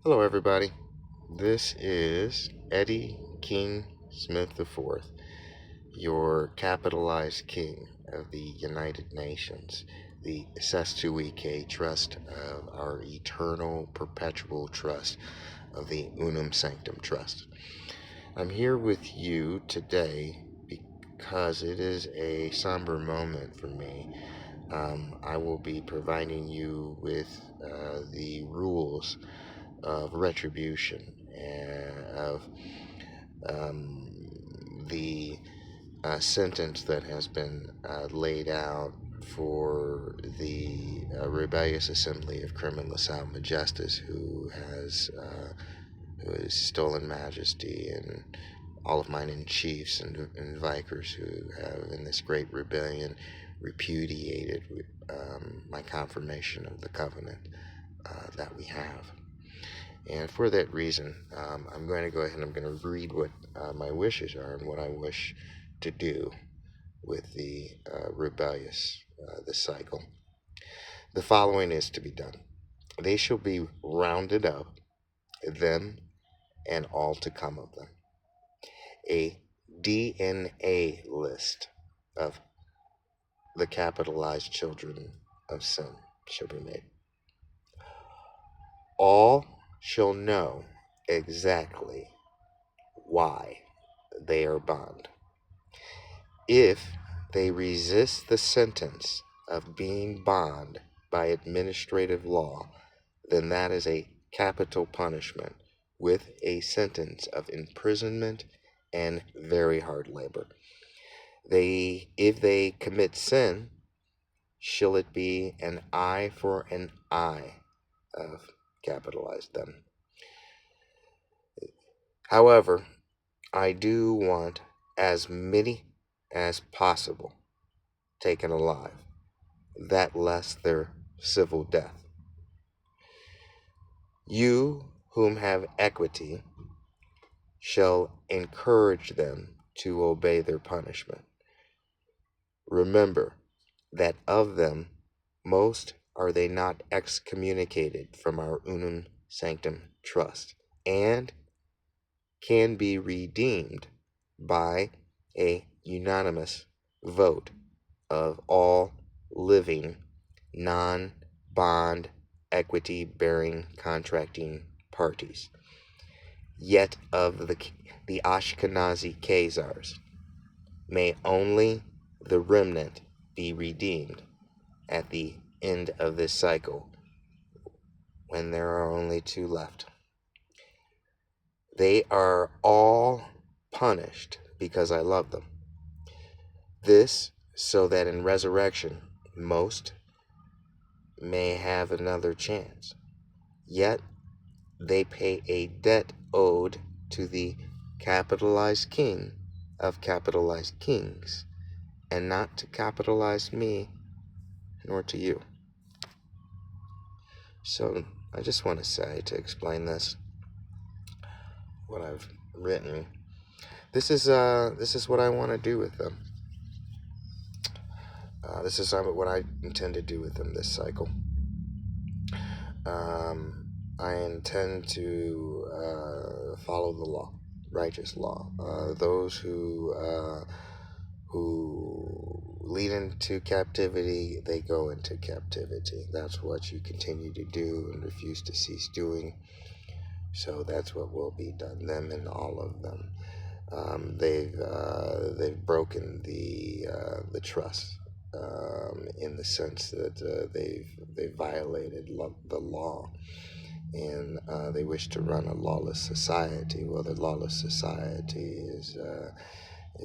Hello, everybody. This is Eddie King Smith IV, your capitalized king of the United Nations, the Cestui Que Trust of our eternal, perpetual trust of the Unum Sanctum Trust. I'm here with you today because it is a somber moment for me. I will be providing you with the rules of retribution and of the sentence that has been laid out for the rebellious assembly of Crimen Lassel Majestis, who has stolen majesty, and all of mine in chiefs and vikers who have in this great rebellion repudiated my confirmation of the covenant that we have. And for that reason, I'm going to go ahead and I'm going to read what my wishes are and what I wish to do with the rebellious this cycle. The following is to be done. They shall be rounded up, them and all to come of them. A DNA list of the capitalized children of sin shall be made. All shall know exactly why they are bound. If they resist the sentence of being bound by administrative law, then that is a capital punishment with a sentence of imprisonment and very hard labor. If they commit sin, shall it be an eye for an eye of capitalized them. However, I do want as many as possible taken alive, that less their civil death. You whom have equity shall encourage them to obey their punishment. Remember that of them most are they not excommunicated from our Unum Sanctum Trust, and can be redeemed by a unanimous vote of all living non-bond equity-bearing contracting parties. Yet of the Ashkenazi Khazars may only the remnant be redeemed at the end of this cycle, when there are only two left. They are all punished because I love them. This so that in resurrection most may have another chance. Yet they pay a debt owed to the capitalized king of capitalized kings, and not to capitalize me nor to you. So I just want to say, to explain this, what I've written, this is what I want to do with them. This is what I intend to do with them this cycle. I intend to follow the law, righteous law. Those who lead into captivity, they go into captivity. That's what you continue to do and refuse to cease doing. So that's what will be done, them and all of them. They've broken the trust, in the sense that they've violated the law, and they wish to run a lawless society. Well, the lawless society is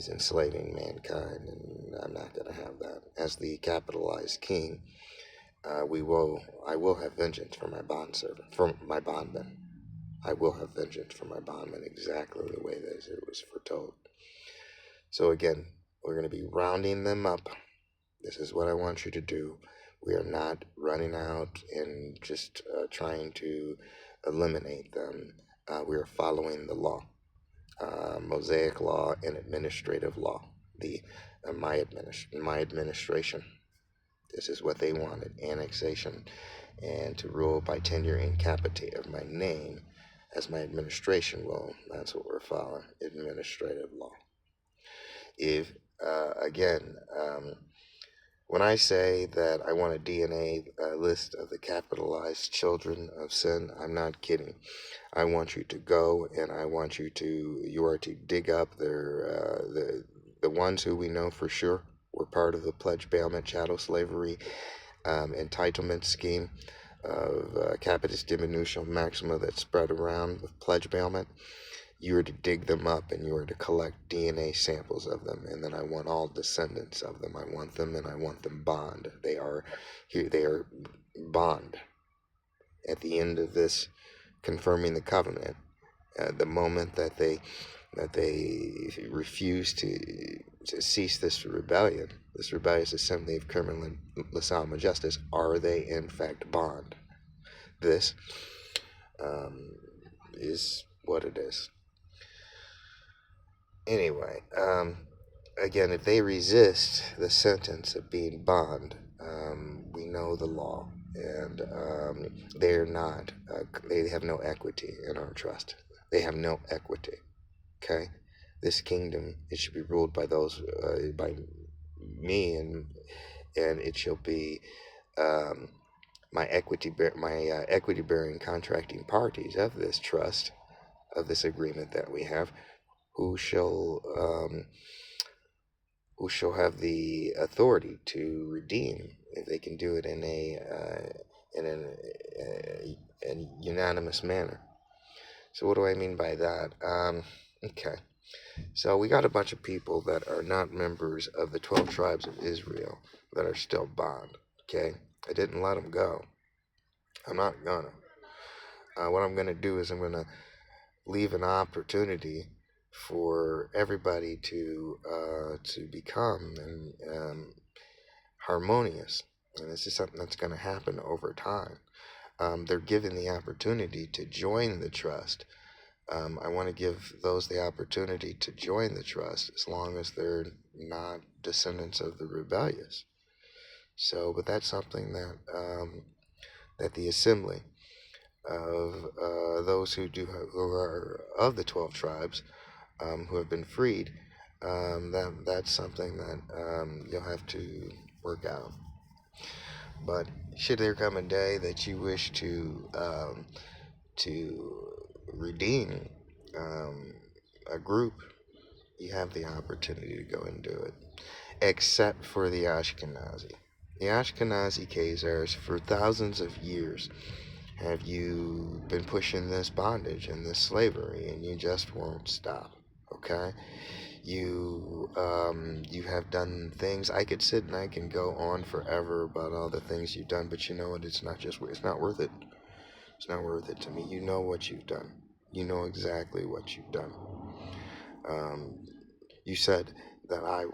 enslaving mankind, and I'm not going to have that. As the capitalized king, I will have vengeance for my bondservant, for my bondman. I will have vengeance for my bondman, exactly the way that it was foretold. So again, we're going to be rounding them up. This is what I want you to do. We are not running out and just trying to eliminate them. We are following the law, Mosaic law and administrative law. My administration. This is what they wanted: annexation, and to rule by tenure in capite of my name, as my administration role. That's what we're following, administrative law. If, again, when I say that I want a DNA list of the capitalized children of sin, I'm not kidding. I want you to go and you are to dig up the ones who we know for sure were part of the Pledge Bailment Chattel Slavery entitlement scheme of capitis diminution maxima that spread around with pledge bailment. You are to dig them up and you are to collect DNA samples of them, and then I want all descendants of them. I want them, and I want them bond. They are bond at the end of this confirming the covenant. The moment that they refuse to cease this rebellion, this rebellious assembly of Crimen Lassel Majestis, are they in fact bond? This is what it is. Anyway, again, if they resist the sentence of being bond, we know the law, and they're not. They have no equity in our trust. They have no equity. Okay, this kingdom, it should be ruled by those by me, and it shall be my equity bearing contracting parties of this trust, of this agreement that we have, who shall have the authority to redeem, if they can do it in a unanimous manner. So what do I mean by that? Okay, so we got a bunch of people that are not members of the 12 tribes of Israel that are still bond. Okay, I didn't let them go. I'm not gonna. What I'm gonna do is I'm gonna leave an opportunity for everybody to become harmonious, and this is something that's going to happen over time. They're given the opportunity to join the trust. I want to give those the opportunity to join the trust as long as they're not descendants of the rebellious. So, but that's something that that the assembly of those who are of the 12 tribes who have been freed, that's something that you'll have to work out. But should there come a day that you wish to redeem a group, you have the opportunity to go and do it, except for the Ashkenazi. The Ashkenazi Khazars, for thousands of years, have you been pushing this bondage and this slavery, and you just won't stop. Okay, you have done things. I could sit and I can go on forever about all the things you've done, but you know what? It's not worth it. It's not worth it to me. You know what you've done. You know exactly what you've done. You said that I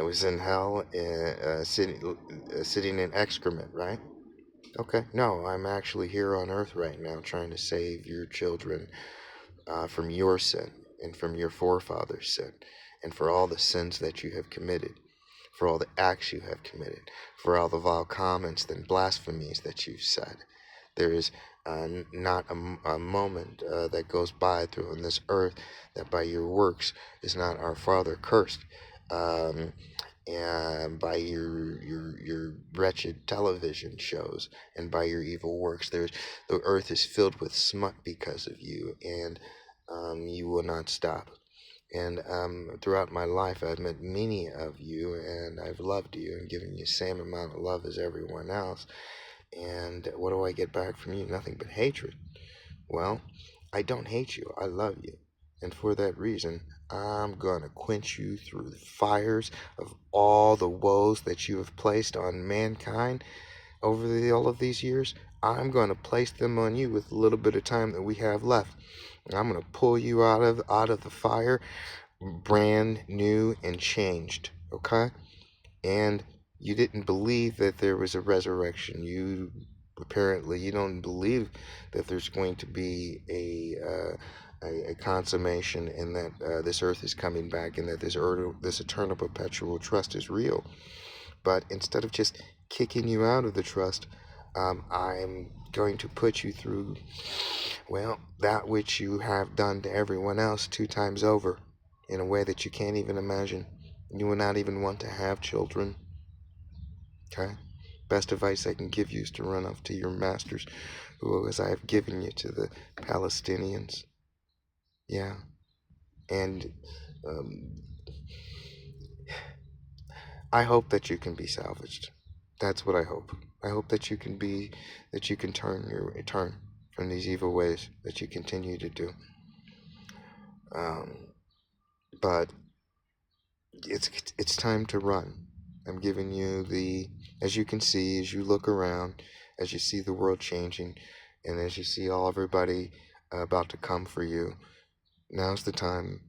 was in hell, sitting in excrement, right? Okay, no, I'm actually here on earth right now trying to save your children from your sin and from your forefathers' sin, and for all the sins that you have committed, for all the acts you have committed, for all the vile comments and blasphemies that you've said. There is not a moment that goes by through on this earth that by your works is not our Father cursed. And by your wretched television shows and by your evil works, the earth is filled with smut because of you, and you will not stop. And throughout my life, I've met many of you, and I've loved you and given you the same amount of love as everyone else. And what do I get back from you? Nothing but hatred. Well, I don't hate you. I love you. And for that reason, I'm going to quench you through the fires of all the woes that you have placed on mankind over all of these years. I'm going to place them on you with a little bit of time that we have left. I'm going to pull you out of the fire brand new and changed, okay? And you didn't believe that there was a resurrection. You don't believe that there's going to be a consummation, and that this earth is coming back, and that this eternal perpetual trust is real. But instead of just kicking you out of the trust, I'm going to put you through, well, that which you have done to everyone else 2 times over in a way that you can't even imagine. You will not even want to have children. Okay? Best advice I can give you is to run off to your masters, who, as I have given you to the Palestinians. Yeah. And I hope that you can be salvaged. That's what I hope. I hope that you can turn from these evil ways that you continue to do. But it's time to run. I'm giving you as you can see, as you look around, as you see the world changing, and as you see everybody about to come for you. Now's the time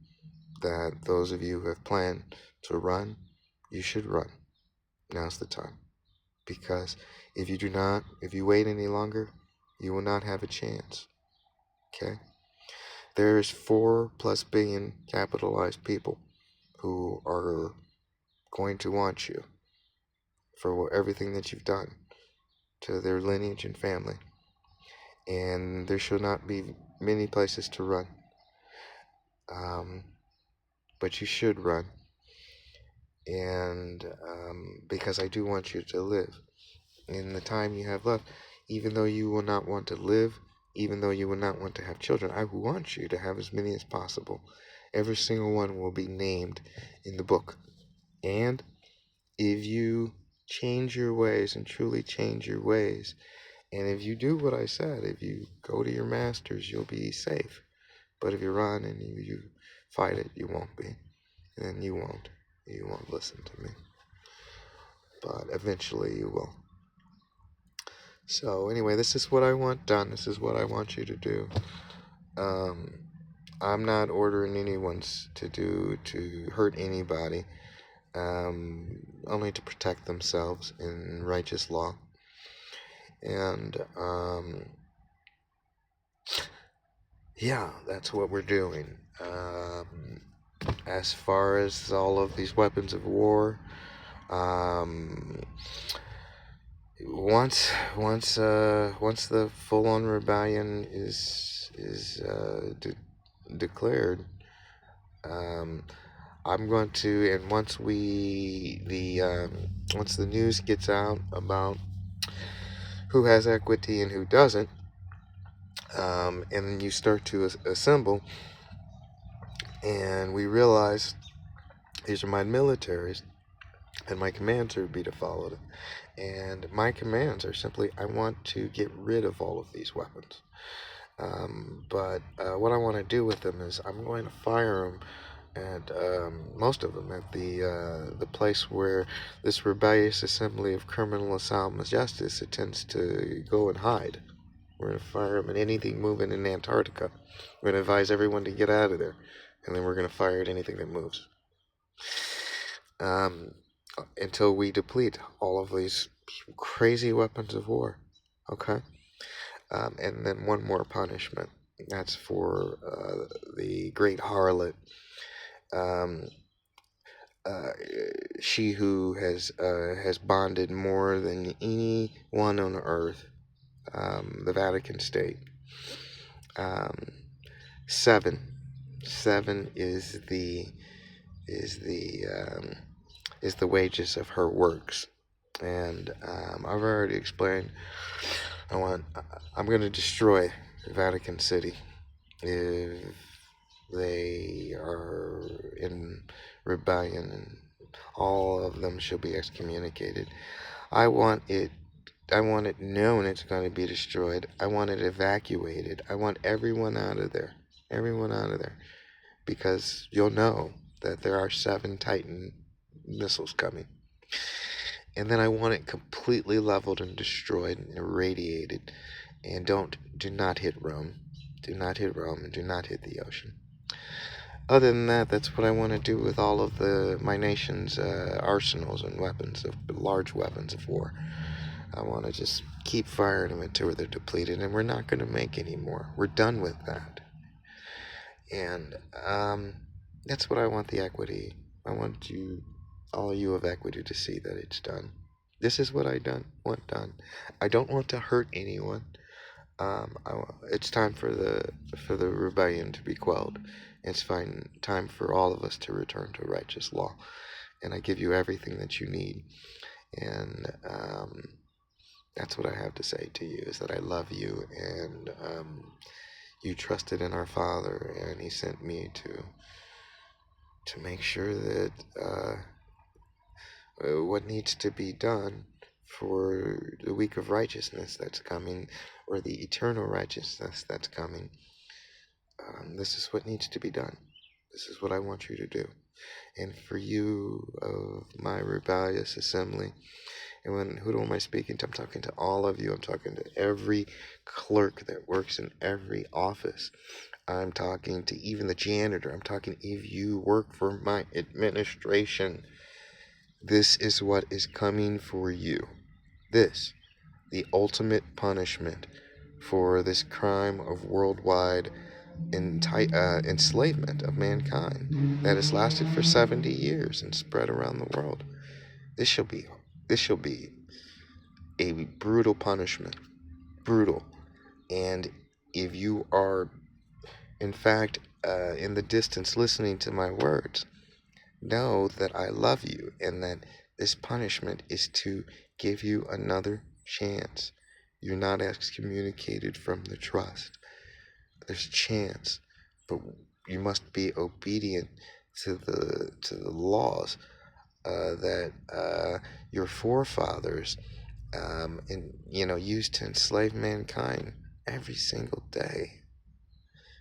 that those of you who have planned to run, you should run. Now's the time. Because if you wait any longer, you will not have a chance. Okay? There's 4+ billion capitalized people who are going to want you for everything that you've done to their lineage and family. And there should not be many places to run. But you should run. And because I do want you to live in the time you have left, even though you will not want to live, even though you will not want to have children, I want you to have as many as possible. Every single one will be named in the book. And if you change your ways and truly change your ways, and if you do what I said, if you go to your masters, you'll be safe. But if you run and you fight it, you won't be. And you won't. You won't listen to me. But eventually you will. So anyway, this is what I want done. This is what I want you to do. I'm not ordering anyone to hurt anybody, only to protect themselves in righteous law. And yeah, that's what we're doing. As far as all of these weapons of war, once the full-on rebellion is declared, I'm going to, and once the news gets out about who has equity and who doesn't, and then you start to assemble, and we realize these are my militaries, and my commands are to be followed. And my commands are simply, I want to get rid of all of these weapons. But what I want to do with them is I'm going to fire them, and most of them at the place where this rebellious assembly of Crimen Lassel Majestis intends to go and hide. We're going to fire them at anything moving in Antarctica. We're going to advise everyone to get out of there, and then we're going to fire at anything that moves. Until we deplete all of these crazy weapons of war. Okay? And then one more punishment. That's for the great harlot. She who has bonded more than anyone on earth, the Vatican State. 7 is the wages of her works, and I've already explained. I'm going to destroy Vatican City if they are in rebellion, and all of them shall be excommunicated. I want it known it's going to be destroyed. I want it evacuated. I want everyone out of there. Because you'll know that there are 7 Titan missiles coming. And then I want it completely leveled and destroyed and irradiated. And do not hit Rome. Do not hit Rome, and do not hit the ocean. Other than that, that's what I want to do with all of my nation's arsenals and large weapons of war. I want to just keep firing them until they're depleted, and we're not going to make any more. We're done with that. And that's what I want the equity. I want all you of equity to see that it's done. This is what I want done. I don't want to hurt anyone. It's time for the rebellion to be quelled. It's time for all of us to return to righteous law. And I give you everything that you need. And that's what I have to say to you, is that I love you, and you trusted in our Father, and He sent me to make sure that what needs to be done for the week of righteousness that's coming, or the eternal righteousness that's coming. This is what needs to be done. This is what I want you to do. And for you of my rebellious assembly, and who am I speaking to? I'm talking to all of you. I'm talking to every clerk that works in every office. I'm talking to even the janitor. I'm talking if you work for my administration. This is what is coming for you. This, the ultimate punishment for this crime of worldwide enslavement of mankind that has lasted for 70 years and spread around the world. This shall be a brutal punishment. Brutal. And if you are, in fact, in the distance listening to my words, know that I love you, and that this punishment is to give you another chance. You're not excommunicated from the trust. There's a chance, but you must be obedient to the laws that your forefathers used to enslave mankind every single day.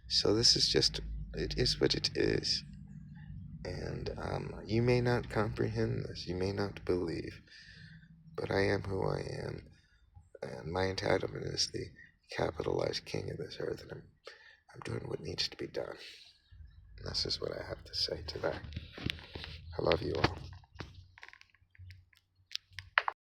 So this is just, it is what it is. And you may not comprehend this, you may not believe, but I am who I am, and my entitlement is the capitalized king of this earth, and I'm doing what needs to be done. And this is what I have to say today. I love you all.